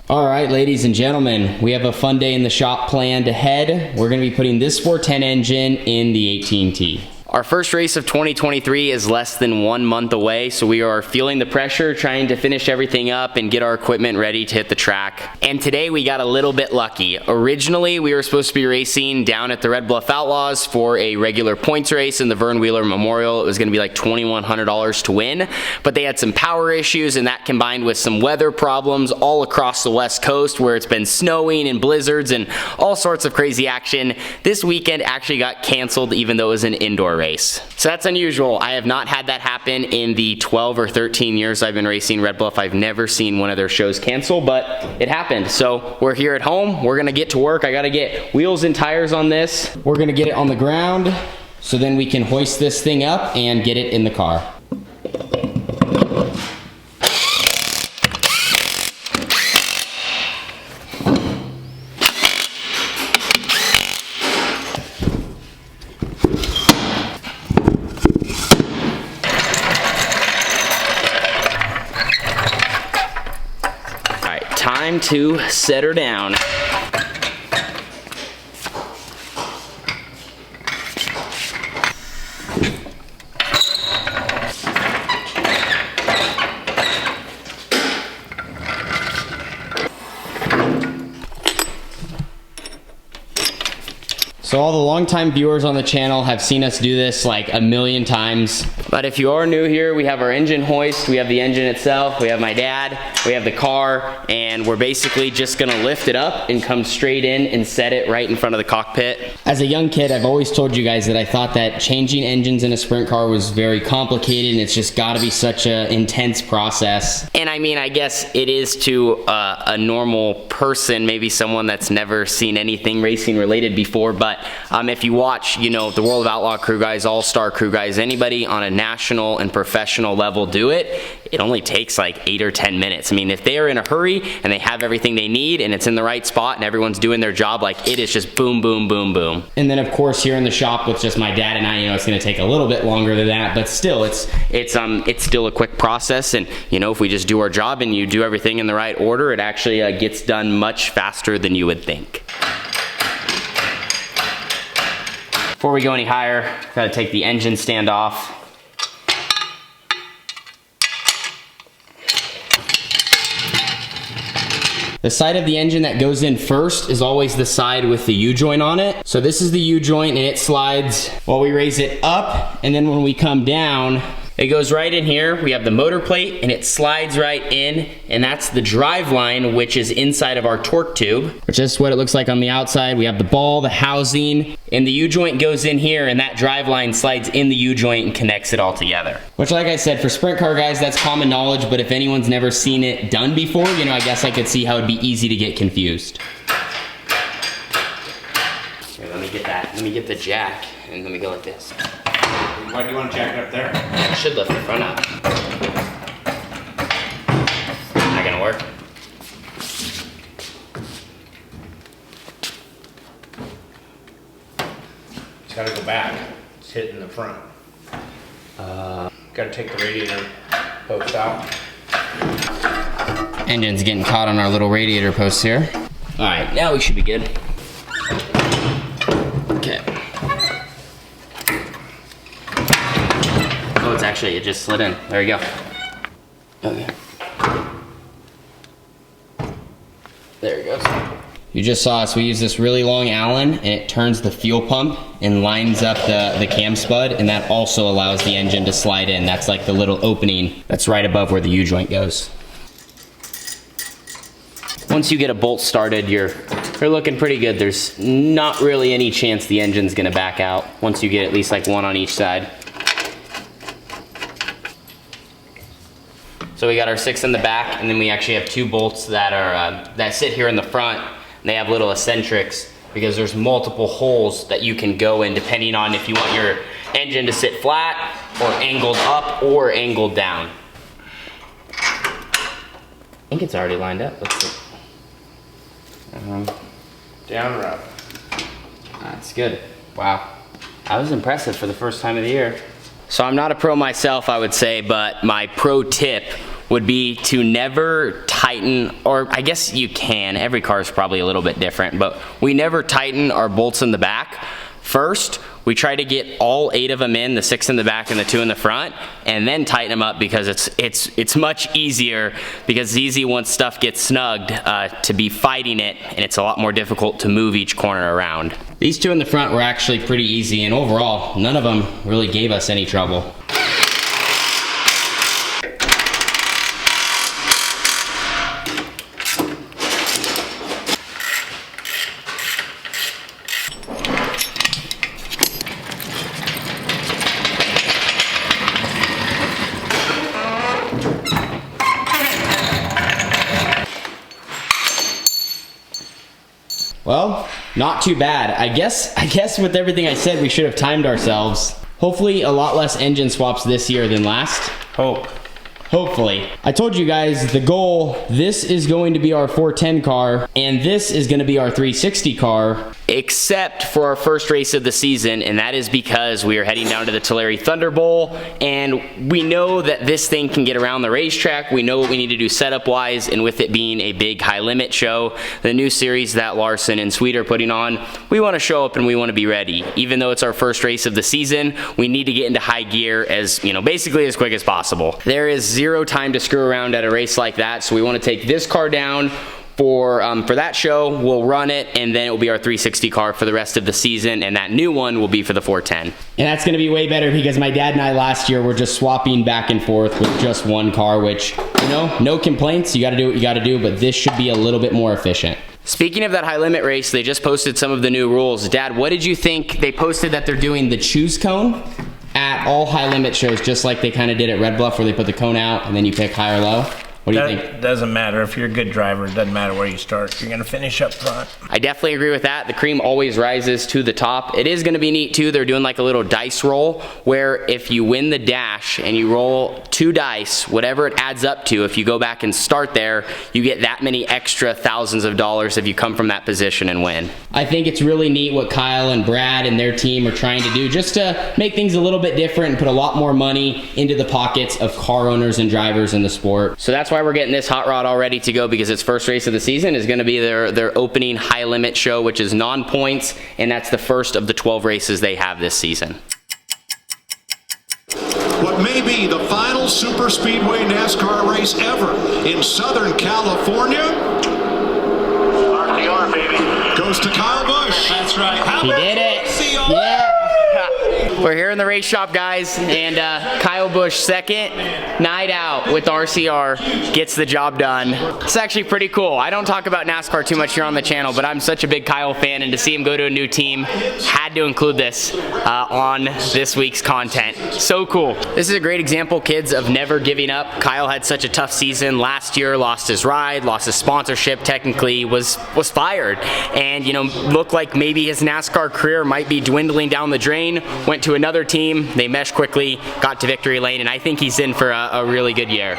All right, ladies and gentlemen, we have a fun day in the shop planned ahead. We're gonna be putting this 410 engine in the 18T. Our first race of 2023 is less than 1 month away, so we are feeling the pressure, trying to finish everything up and get our equipment ready to hit the track. And today we got a little bit lucky. Originally, we were supposed to be racing down at the Red Bluff Outlaws for a regular points race in the Vern Wheeler Memorial. It was gonna be like $2,100 to win, but they had some power issues, and that combined with some weather problems all across the West Coast where it's been snowing and blizzards and all sorts of crazy action. This weekend actually got canceled even though it was an indoor race. So that's unusual. I have not had that happen in the 12 or 13 years I've been racing Red Bluff. I've never seen one of their shows cancel, but it happened. So we're here at home. We're gonna get to work. I gotta get wheels and tires on this. We're gonna get it on the ground so then we can hoist this thing up and get it in the car. Time to set her down. So all the longtime viewers on the channel have seen us do this like a million times. But if you are new here, we have our engine hoist, we have the engine itself, we have my dad, we have the car, and we're basically just gonna lift it up and come straight in and set it right in front of the cockpit. As a young kid, I've always told you guys that I thought that changing engines in a sprint car was very complicated and it's just gotta be such an intense process. And I mean, I guess it is to a normal person, maybe someone that's never seen anything racing related before, but if you watch, you know, the World of Outlaw crew guys, all-star crew guys, anybody on a national and professional level do it, it only takes like 8 or 10 minutes. I mean, if they are in a hurry and they have everything they need and it's in the right spot and everyone's doing their job, like it is just boom, boom, boom, boom. And then of course here in the shop with just my dad and I, you know, it's gonna take a little bit longer than that, but still it's still a quick process. And you know, if we just do our job and you do everything in the right order, it actually gets done much faster than you would think. Before we go any higher, gotta take the engine stand off. The side of the engine that goes in first is always the side with the U-joint on it. So this is the U-joint and it slides while we raise it up, and then when we come down, it goes right in here. We have the motor plate and it slides right in, and that's the drive line, which is inside of our torque tube, which is what it looks like on the outside. We have the ball, the housing, and the U-joint goes in here, and that drive line slides in the U-joint and connects it all together. Which, like I said, for sprint car guys, that's common knowledge, but if anyone's never seen it done before, you know, I guess I could see how it'd be easy to get confused. Here, let me get that. Let me get the jack, and let me go like this. Why do you want to jack it up there? I should lift the front up. Not gonna work. It's got to go back. It's hitting the front. Got to take the radiator post out. Engine's getting caught on our little radiator posts here. All right, now we should be good. Okay. Oh, it's actually, it just slid in. There you go. Okay. There it goes. You just saw us, we use this really long Allen and it turns the fuel pump and lines up the cam spud, and that also allows the engine to slide in. That's like the little opening that's right above where the U-joint goes. Once you get a bolt started, you're looking pretty good. There's not really any chance the engine's gonna back out once you get at least like one on each side. So we got our 6 in the back, and then we actually have 2 bolts that are that sit here in the front. And they have little eccentrics because there's multiple holes that you can go in depending on if you want your engine to sit flat or angled up or angled down. I think it's already lined up. Let's see. Down or up? That's good. Wow. That was impressive for the first time of the year. So I'm not a pro myself, I would say, but my pro tip would be to never tighten, or I guess you can, every car is probably a little bit different, but we never tighten our bolts in the back. First, we try to get all 8 of them in, the 6 in the back and the 2 in the front, and then tighten them up, because it's much easier, because it's easy once stuff gets snugged to be fighting it, and it's a lot more difficult to move each corner around. These 2 in the front were actually pretty easy, and overall, none of them really gave us any trouble. Well, not too bad. I guess with everything I said, we should have timed ourselves. Hopefully a lot less engine swaps this year than last. Hopefully. I told you guys the goal, this is going to be our 410 car, and this is going to be our 360 car, except for our first race of the season, and that is because we are heading down to the Tulare Thunder Bowl, and we know that this thing can get around the racetrack. We know what we need to do setup-wise, and with it being a big high-limit show, the new series that Larson and Sweet are putting on, we want to show up and we want to be ready. Even though it's our first race of the season, we need to get into high gear as, basically as quick as possible. There is zero time to screw around at a race like that, so we want to take this car down for that show. We'll run it, and then it will be our 360 car for the rest of the season, and that new one will be for the 410. And that's going to be way better, because my dad and I last year were just swapping back and forth with just one car, which, no complaints. You got to do what you got to do, but this should be a little bit more efficient. Speaking of that high limit race, they just posted some of the new rules. Dad, what did you think? They posted that they're doing the choose cone at all high limit shows, just like they kind of did at Red Bluff, where they put the cone out and then you pick high or low. What do you think? It doesn't matter. If you're a good driver, it doesn't matter where you start. You're going to finish up front. I definitely agree with that. The cream always rises to the top. It is going to be neat too. They're doing like a little dice roll, where if you win the dash and you roll 2 dice, whatever it adds up to, if you go back and start there, you get that many extra thousands of dollars if you come from that position and win. I think it's really neat what Kyle and Brad and their team are trying to do, just to make things a little bit different and put a lot more money into the pockets of car owners and drivers in the sport. So that's why we're getting this hot rod all ready to go, because its first race of the season is going to be their opening high limit show, which is non-points, and that's the first of the 12 races they have this season. What may be the final super speedway NASCAR race ever in Southern California. RCR, baby. Goes to Kyle Busch. That's right. He did it. Yeah. We're here in the race shop, guys, and Kyle Busch, second night out with RCR, gets the job done. It's actually pretty cool. I don't talk about NASCAR too much here on the channel, but I'm such a big Kyle fan, and to see him go to a new team, had to include this on this week's content. So cool. This is a great example, kids, of never giving up. Kyle had such a tough season last year, lost his ride, lost his sponsorship, technically was fired, and looked like maybe his NASCAR career might be dwindling down the drain. Went to another team, they meshed quickly, got to victory lane, and I think he's in for a really good year.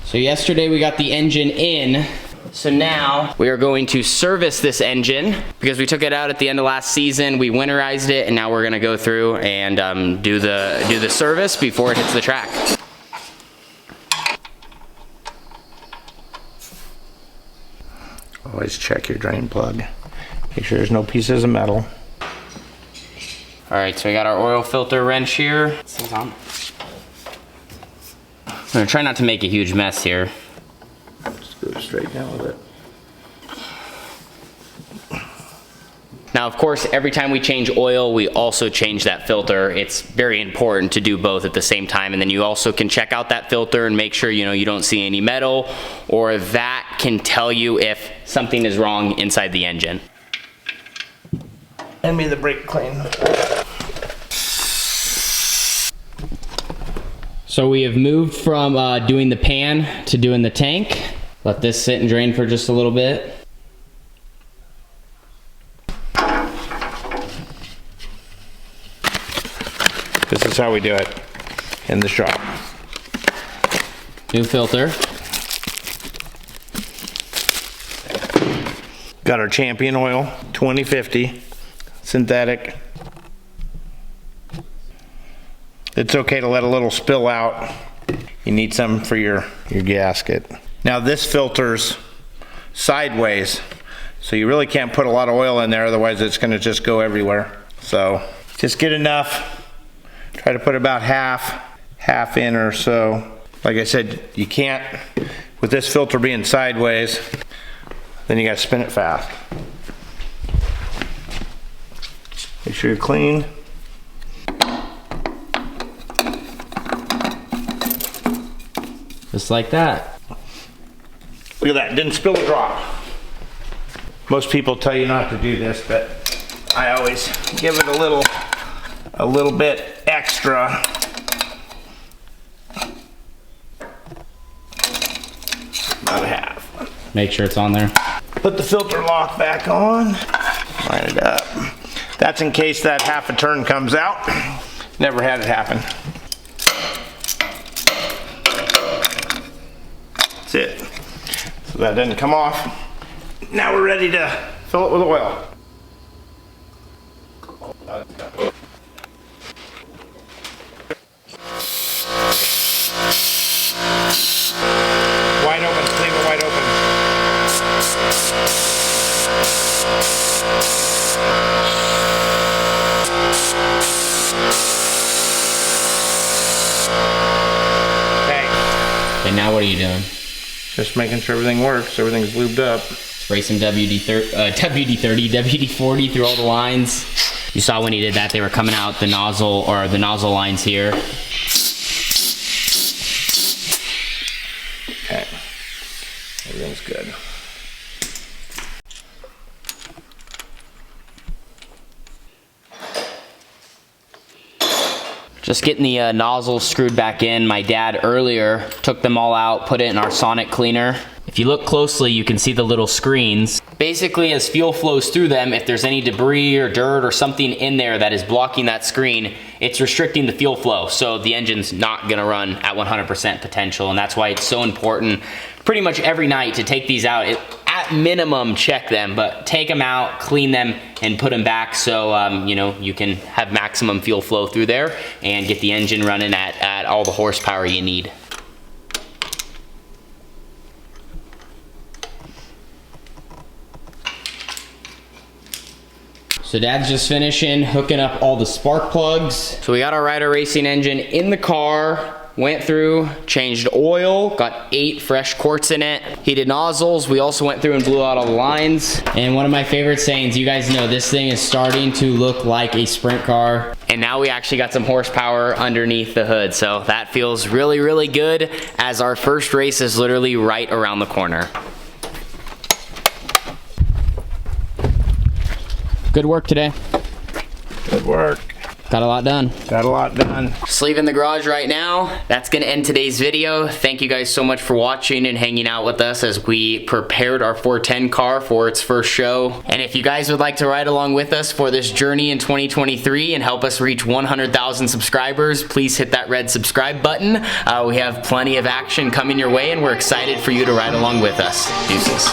So yesterday we got the engine in, so now we are going to service this engine, because we took it out at the end of last season, we winterized it, and now we're gonna go through and do the service before it hits the track. Always check your drain plug. Make sure there's no pieces of metal. All right, so we got our oil filter wrench here. This is on. I'm gonna try not to make a huge mess here. Just go straight down with it. Now, of course, every time we change oil, we also change that filter. It's very important to do both at the same time, and then you also can check out that filter and make sure you don't see any metal, or that can tell you if something is wrong inside the engine. Hand me the brake clean. So we have moved from doing the pan to doing the tank. Let this sit and drain for just a little bit. This is how we do it in the shop. New filter. Got our Champion oil, 2050, synthetic. It's okay to let a little spill out. You need some for your gasket. Now this filter's sideways, so you really can't put a lot of oil in there, otherwise it's gonna just go everywhere. So just get enough. Try to put about half in or so. Like I said, you can't, with this filter being sideways, then you gotta spin it fast. Make sure you're clean. Just like that. Look at that, didn't spill a drop. Most people tell you not to do this, but I always give it a little bit extra. About a half. Make sure it's on there. Put the filter lock back on. Line it up. That's in case that half a turn comes out. Never had it happen. That's it. So that didn't come off. Now we're ready to fill it with oil. Wide open, leave it wide open. Okay, now what are you doing? Just making sure everything works, everything's lubed up. Spray some WD-40 through all the lines. You saw when he did that, they were coming out the nozzle, or the nozzle lines here. Okay, everything's good. Just getting the nozzles screwed back in. My dad earlier took them all out, put it in our sonic cleaner. If you look closely, you can see the little screens. Basically, as fuel flows through them, if there's any debris or dirt or something in there that is blocking that screen, it's restricting the fuel flow. So the engine's not gonna run at 100% potential, and that's why it's so important pretty much every night to take these out. At minimum, check them, but take them out, clean them, and put them back so you know, you can have maximum fuel flow through there and get the engine running at all the horsepower you need. So Dad's just finishing hooking up all the spark plugs. So we got our Rider Racing engine in the car, went through, changed oil, got 8 fresh quarts in it, heated nozzles. We also went through and blew out all the lines. And one of my favorite sayings, you guys know this thing is starting to look like a sprint car. And now we actually got some horsepower underneath the hood. So that feels really, really good as our first race is literally right around the corner. Good work today. Good work. Got a lot done. Got a lot done. Just leaving the garage right now. That's gonna end today's video. Thank you guys so much for watching and hanging out with us as we prepared our 410 car for its first show. And if you guys would like to ride along with us for this journey in 2023 and help us reach 100,000 subscribers, please hit that red subscribe button. We have plenty of action coming your way and we're excited for you to ride along with us. Deuces.